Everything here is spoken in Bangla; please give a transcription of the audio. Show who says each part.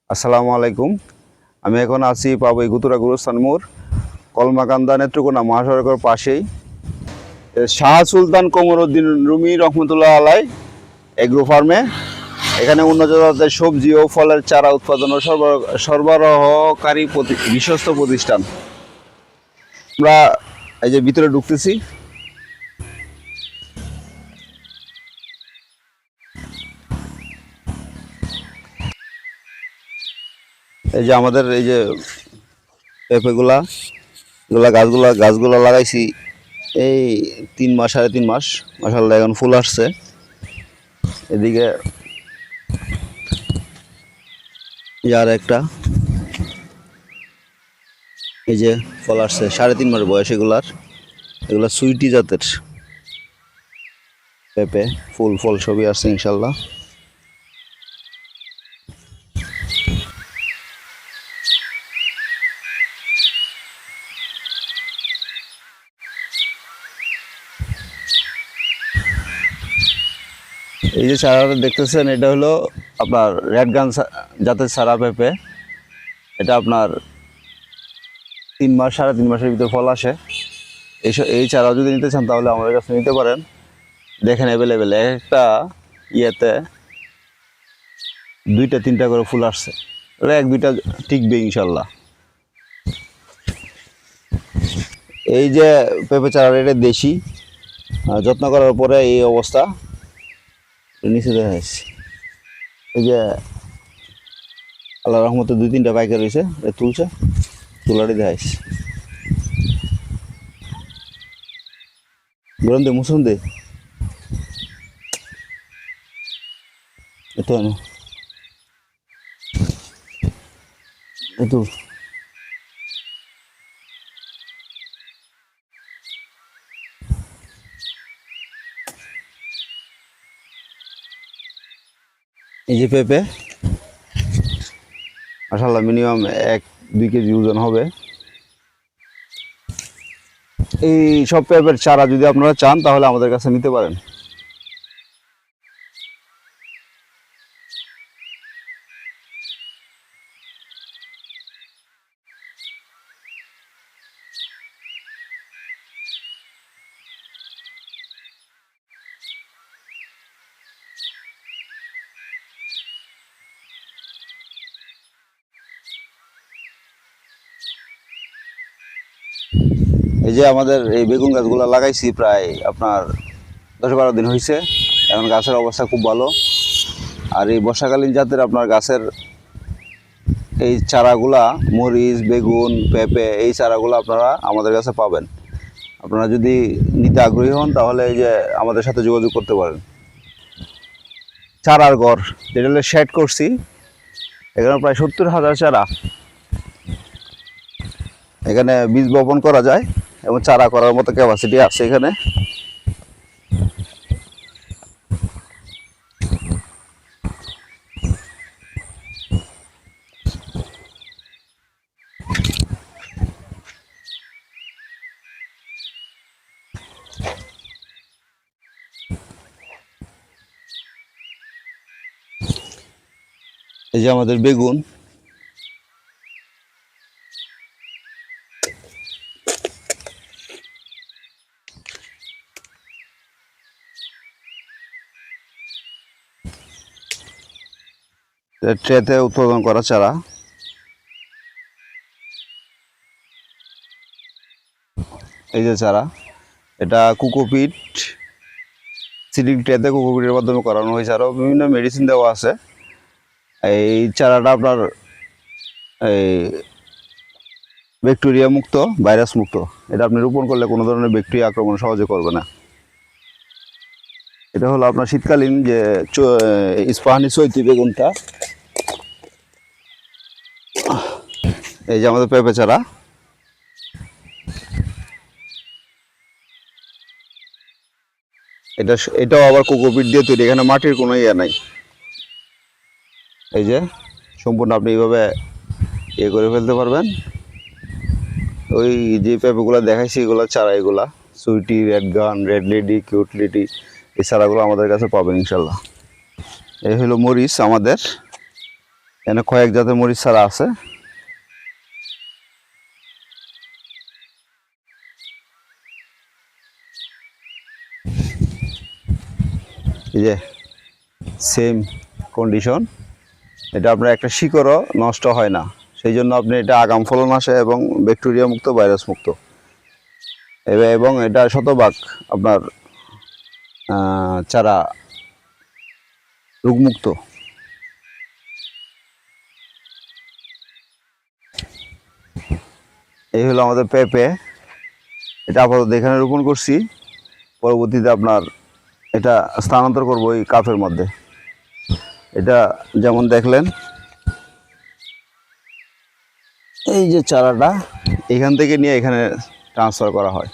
Speaker 1: আসসালামু আলাইকুম। আমি এখন আছি পাবই গুতুরা গুরুস্থান মোড়, কলমাকান্দা নেত্রকোনা মহাসড়কের পাশেই শাহ সুলতান কমরউদ্দিন রুমি রহমতুল্লাহ আলাই এগ্রো ফার্মে। এখানে উন্নত জাতের সবজি ও ফলের চারা উৎপাদন ও সরবরাহকারী বিশ্বস্ত প্রতিষ্ঠান। আমরা এই যে ভিতরে ঢুকতেছি। এই যে আমাদের এই যে পেঁপেগুলা গাছগুলা লাগাইছি এই 3 মাস 3.5 মাস। মাশাআল্লাহ এখন ফুল আসছে। এদিকে আর একটা এই যে ফল আসছে 3.5 মাস বয়স। এগুলা সুইটি জাতের পেঁপে, ফুল ফল সবই আসছে ইনশাল্লাহ। এই যে চারাটা দেখতেছেন, এটা হলো আপনার রেড গান জাতের চারা পেঁপে। এটা আপনার 3 মাস 3.5 মাসের ভিতরে ফল আসে। এই চারা যদি নিতে চান তাহলে আমাদের কাছে নিতে পারেন। দেখেন অ্যাভেলেবেল, একটা ইয়েতে 2-3টা করে ফুল আসছে। ওটা 1-2টা টিকবে ইনশাল্লাহ। এই যে পেঁপে চারা, এটা দেশি, যত্ন করার পরে এই অবস্থা। নিচে দেখা যাচ্ছে এই যে আল্লাহ রহমতে 2-3টা পাইকার রয়েছে, তুলছে, তুলারি দেখা যাচ্ছে। গরম দে মুসুন দে এতো না এতো। এই যে পেঁপে মাশাআল্লাহ মিনিমাম 1-2 কেজি ওজন হবে। এই সব পেঁপের চারা যদি আপনারা চান তাহলে আমাদের কাছে নিতে পারেন। এই যে আমাদের এই বেগুন গাছগুলো লাগাইছি প্রায় আপনার 10-12 দিন হয়েছে। এখন গাছের অবস্থা খুব ভালো। আর এই বর্ষাকালীন জাতের আপনার গাছের এই চারাগুলা, মরিচ, বেগুন, পেঁপে, এই চারাগুলো আপনারা আমাদের কাছে পাবেন। আপনারা যদি নিতে আগ্রহী হন তাহলে এই যে আমাদের সাথে যোগাযোগ করতে পারেন। চারার ঘর যেটা শেড করছি, এখানে প্রায় 70,000 চারা। এখানে বীজ বপন করা যায় এবং চারা করার মতো ক্যাপাসিটি আছে এখানে। এই যে আমাদের বেগুন, ট্রেতে উৎপাদন করা চারা। এই যে চারা, এটা কোকোপিট সিডিং ট্রেতে কোকোপিটের মাধ্যমে করানো হয়েছে। আরও বিভিন্ন মেডিসিন দেওয়া আছে। এই চারাটা আপনার এই ব্যাকটেরিয়া মুক্ত, ভাইরাস মুক্ত। এটা আপনি রোপণ করলে কোনো ধরনের ব্যাকটেরিয়া আক্রমণ সহজে করবে না। এটা হলো আপনার শীতকালীন যে ইস্পাহানি চৈতি বেগুনটা। এই যে আমাদের পেঁপে চারা, এটাও আবার কোকোপিট দিয়ে তৈরি। এখানে মাটির কোনো ইয়ে নাই। এই যে সম্পূর্ণ আপনি এইভাবে ইয়ে করে ফেলতে পারবেন। ওই যে পেঁপেগুলো দেখাইছি এগুলো চারা, এগুলা সুইটি, রেড গান, রেড লেডি, কিউট লেডি, এই চারাগুলো আমাদের কাছে পাবেন ইনশাল্লাহ। এই হলো মরিচ আমাদের। এখানে কয়েক জাতের মরিচ চারা আছে। এই যে সেম কন্ডিশন, এটা আপনার একটা শিকড়ও নষ্ট হয় না, সেই জন্য আপনি এটা আগাম ফলন আসে এবং ব্যাকটেরিয়া মুক্ত, ভাইরাস মুক্ত, এবং এটা শতভাগ আপনার চারা রোগমুক্ত। এই হলো আমাদের পেঁপে, এটা আপাতত এখানে রোপণ করছি, পরবর্তীতে আপনার এটা স্থানান্তর করব এই কাপের মধ্যে। এটা যেমন দেখলেন, এই যে চারাটা এখান থেকে নিয়ে এখানে ট্রান্সফার করা হয়।